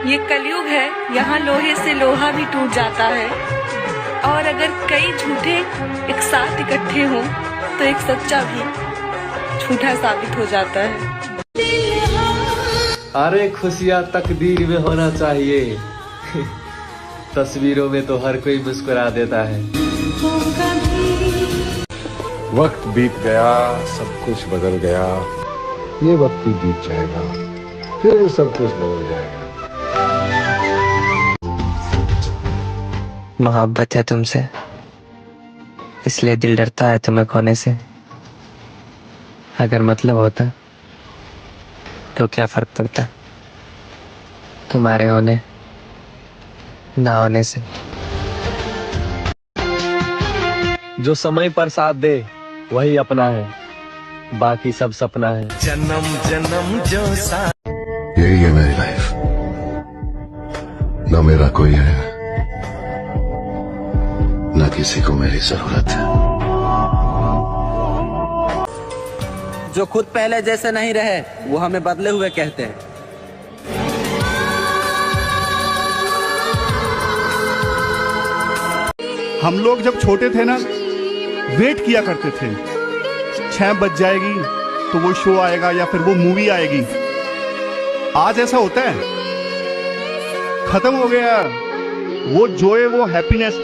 ये कलयुग है, यहाँ लोहे से लोहा भी टूट जाता है। और अगर कई झूठे एक साथ इकट्ठे हों तो एक सच्चा भी झूठा साबित हो जाता है। अरे खुशियाँ तकदीर में होना चाहिए। तस्वीरों में तो हर कोई मुस्कुरा देता है। वक्त बीत गया, सब कुछ बदल गया, ये वक्त भी बीत जाएगा, फिर सब कुछ बदल जाएगा। मोहब्बत है तुमसे, इसलिए दिल डरता है तुम्हें खोने से। अगर मतलब होता तो क्या फर्क पड़ता तुम्हारे होने ना होने से। जो समय पर साथ दे वही अपना है, बाकी सब सपना है। जन्म जन्म जो यही है मेरी लाइफ, ना मेरा कोई है, ना किसी को मेरी जरूरत है। जो खुद पहले जैसे नहीं रहे वो हमें बदले हुए कहते हैं। हम लोग जब छोटे थे ना, वेट किया करते थे 6 बज जाएगी तो वो शो आएगा या फिर वो मूवी आएगी। आज ऐसा होता है, खत्म हो गया वो जॉय, वो हैप्पीनेस।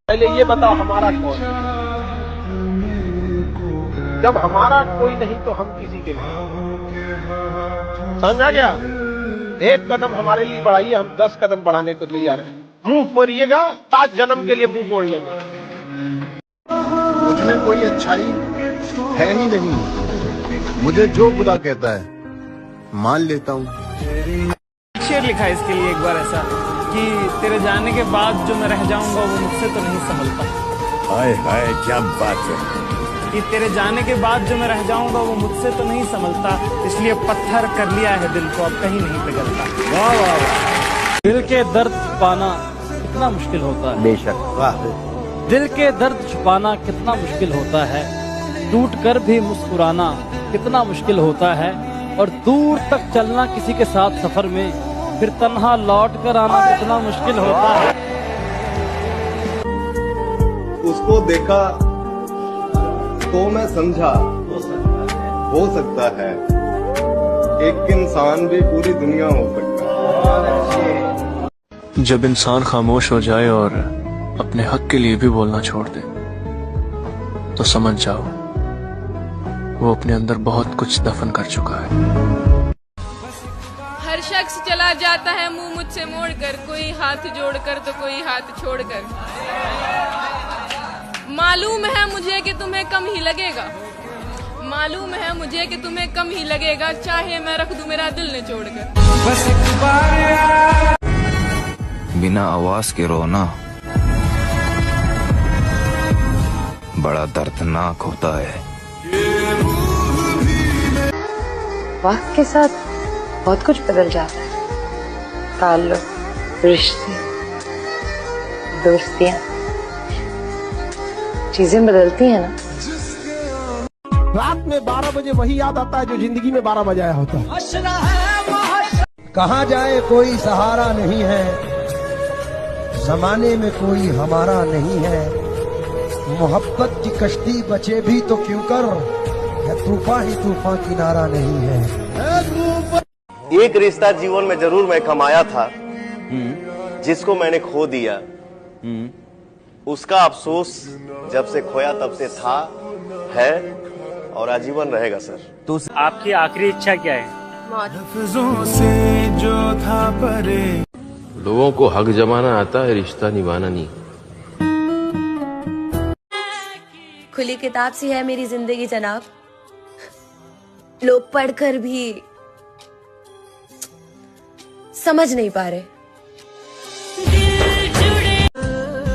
पहले ये बताओ हमारा कौन है? जब हमारा कोई नहीं तो हम किसी के नहीं। समझा क्या? एक कदम हमारे लिए बढ़ाइए, हम 10 कदम बढ़ाने को तैयार हैं। मुंह मोड़िएगा, 7 जन्म के लिए मुंह मोड़ लेंगे। मुझमें कोई अच्छाई है ही नहीं, मुझे जो खुदा कहता है मान लेता हूँ। शेर लिखा है इसके लिए एक बार ऐसा कि तेरे जाने के बाद जो मैं रह जाऊंगा वो मुझसे तो नहीं संभलता। हाय हाय क्या बात है। कि तेरे जाने के बाद जो मैं रह जाऊंगा वो मुझसे तो नहीं संभलता, इसलिए पत्थर कर लिया है दिल को, अब कहीं नहीं पिघलता। वाह वाह वाह। दिल के दर्द छुपाना कितना मुश्किल होता है। बेशक। वाह। दिल के दर्द छुपाना कितना मुश्किल होता है, टूट कर भी मुस्कुराना कितना मुश्किल होता है, और दूर तक चलना किसी के साथ सफर में, फिर तन्हा लौट कर आना कितना मुश्किल होता है। उसको देखा तो मैं समझा हो सकता है एक इंसान भी पूरी दुनिया हो सकता है। जब इंसान खामोश हो जाए और अपने हक के लिए भी बोलना छोड़ दे तो समझ जाओ वो अपने अंदर बहुत कुछ दफन कर चुका है। हर शख्स चला जाता है मुंह मुझसे मोड़कर, कोई हाथ जोड़कर तो कोई हाथ छोड़कर। मालूम है मुझे कि तुम्हें कम ही लगेगा, मालूम है मुझे कि तुम्हें कम ही लगेगा, चाहे मैं रख दूं मेरा दिल निचोड़कर। बस एक बार बिना आवाज के रोना बड़ा दर्दनाक होता है। वक्त के साथ बहुत कुछ बदल जाता है, ताल्लुक, रिश्ते, दोस्तियां, चीजें बदलती हैं ना। रात में 12 बजे वही याद आता है जो जिंदगी में 12 बजे आया होता है। कहाँ जाए कोई सहारा नहीं है, जमाने में कोई हमारा नहीं है, मोहब्बत की कश्ती बचे भी तो क्यों कर, तूफान ही तूफान किनारा नहीं है। एक रिश्ता जीवन में जरूर मैं कमाया था, जिसको मैंने खो दिया। उसका अफसोस जब से खोया तब से था, है और आजीवन रहेगा सर। तो आपकी आखिरी इच्छा क्या है? लफ्जों से जो था परे। लोगों को हक जमाना आता है, रिश्ता निभाना नहीं। खुली किताब सी है मेरी जिंदगी जनाब, लोग पढ़कर भी समझ नहीं पा रहे।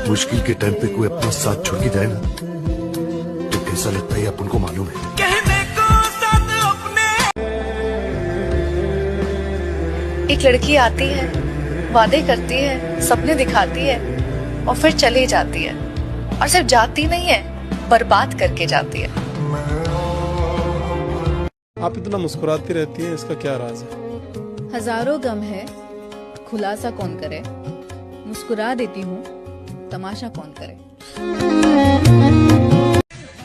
मुश्किल के टाइम पे कोई अपना साथ छोड़ के जाए ना तो कैसा लगता है अपन को मालूम है। कहने को साथ अपने। एक लड़की आती है, वादे करती है, सपने दिखाती है और फिर चली जाती है, और सिर्फ जाती नहीं है, बर्बाद करके जाती है। आप इतना मुस्कुराती रहती है, इसका क्या राज है? हजारों गम है, खुलासा कौन करे, मुस्कुरा देती हूँ, तमाशा कौन करे।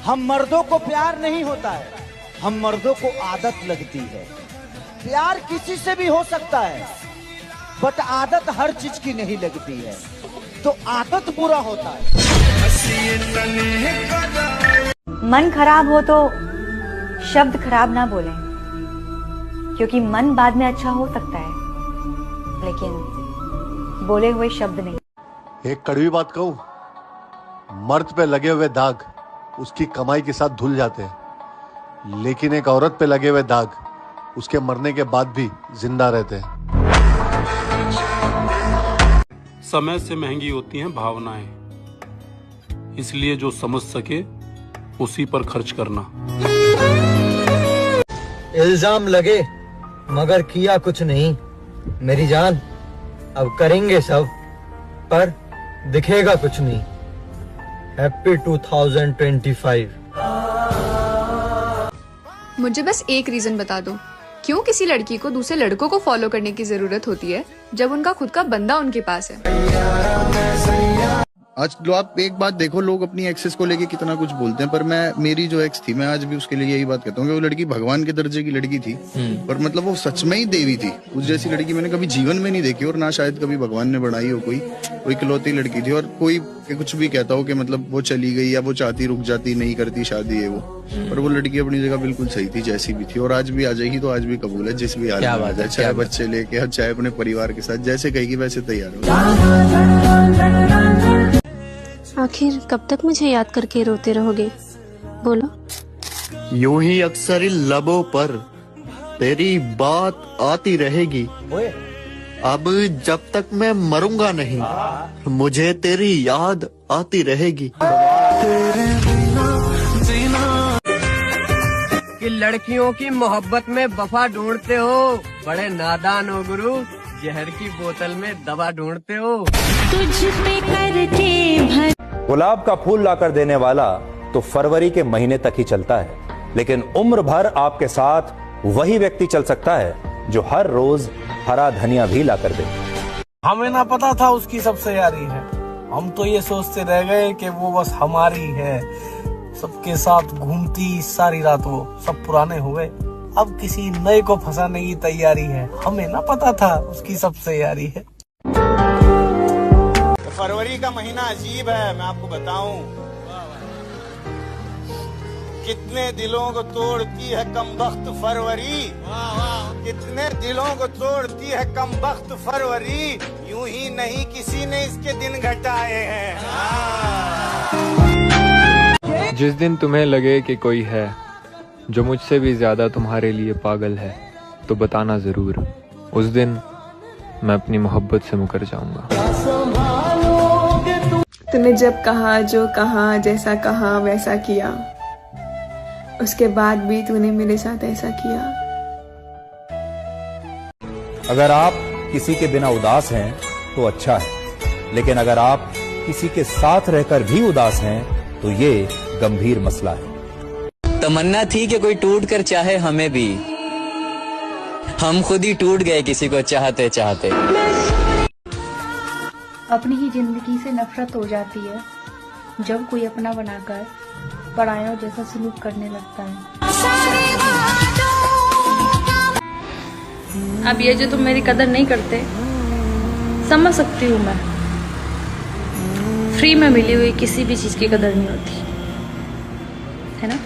हम मर्दों को प्यार नहीं होता है, हम मर्दों को आदत लगती है। प्यार किसी से भी हो सकता है, बट आदत हर चीज की नहीं लगती है, तो आदत बुरा होता है। मन खराब हो तो शब्द खराब ना बोलें, क्योंकि मन बाद में अच्छा हो सकता है, लेकिन बोले हुए शब्द नहीं। एक कड़वी बात कहूं, मर्द पे लगे हुए दाग उसकी कमाई के साथ धुल जाते हैं, लेकिन एक औरत पे लगे हुए दाग उसके मरने के बाद भी जिंदा रहते हैं। समय से महंगी होती हैं भावनाएं, इसलिए जो समझ सके उसी पर खर्च करना। इल्जाम लगे मगर किया कुछ नहीं, मेरी जान अब करेंगे सब पर दिखेगा कुछ नहीं। हैप्पी 2025। मुझे बस एक रीजन बता दो, क्यों किसी लड़की को दूसरे लड़कों को फॉलो करने की जरूरत होती है जब उनका खुद का बंदा उनके पास है। आज लो आप एक बात देखो, लोग अपनी एक्सेस को लेके कितना कुछ बोलते हैं, पर मेरी जो एक्स थी, मैं आज भी उसके लिए यही बात कहता हूँ कि वो लड़की भगवान के दर्जे की लड़की थी, पर मतलब वो सच में ही देवी थी। उस जैसी लड़की मैंने कभी जीवन में नहीं देखी, और ना शायद कभी भगवान ने बनाई हो। कोई इकलौती लड़की थी, और कोई कुछ भी कहता हो कि मतलब वो चली गई या वो चाहती रुक जाती, नहीं करती शादी है वो, पर वो लड़की अपनी जगह बिल्कुल सही थी जैसी भी थी, और आज भी आ जाएगी तो आज भी कबूल है, जिस भी हाल में आ जाए, चाहे बच्चे लेके चाहे अपने परिवार के साथ, जैसे कहेगी वैसे तैयार हो। आखिर कब तक मुझे याद करके रोते रहोगे, बोलो। यूं ही अक्सर इन लबों पर तेरी बात आती रहेगी, अब जब तक मैं मरूंगा नहीं मुझे तेरी याद आती रहेगी। कि लड़कियों की मोहब्बत में वफा ढूंढते हो, बड़े नादान हो गुरु, जहर की बोतल में दवा ढूंढते हो। तुझ पे करते गुलाब का फूल लाकर देने वाला तो फरवरी के महीने तक ही चलता है, लेकिन उम्र भर आपके साथ वही व्यक्ति चल सकता है जो हर रोज हरा धनिया भी लाकर दे। हमें ना पता था उसकी सबसे यारी है, हम तो ये सोचते रह गए कि वो बस हमारी है। सबके साथ घूमती सारी रात, वो सब पुराने हुए, अब किसी नए को फंसाने की तैयारी है। हमें ना पता था उसकी सबसे यारी है। फरवरी का महीना अजीब है, मैं आपको बताऊं। कितने दिलों को तोड़ती है कमबख्त फरवरी, कितने दिलों को तोड़ती है कमबख्त फरवरी, यूं ही नहीं किसी ने इसके दिन घटाए हैं। जिस दिन तुम्हें लगे कि कोई है जो मुझसे भी ज्यादा तुम्हारे लिए पागल है, तो बताना जरूर, उस दिन मैं अपनी मोहब्बत से मुकर जाऊंगा। तूने जब कहा, जो कहा, जैसा कहा वैसा किया, उसके बाद भी तूने मेरे साथ ऐसा किया। अगर आप किसी के बिना उदास हैं तो अच्छा है, लेकिन अगर आप किसी के साथ रहकर भी उदास हैं तो ये गंभीर मसला है। तमन्ना थी कि कोई टूट कर चाहे हमें भी, हम खुद ही टूट गए किसी को चाहते चाहते। अपनी ही जिंदगी से नफरत हो जाती है जब कोई अपना बनाकर परायों जैसा सलूक करने लगता है। अब ये जो तुम मेरी कदर नहीं करते, समझ सकती हूँ मैं। फ्री में मिली हुई किसी भी चीज की कदर नहीं होती है ना।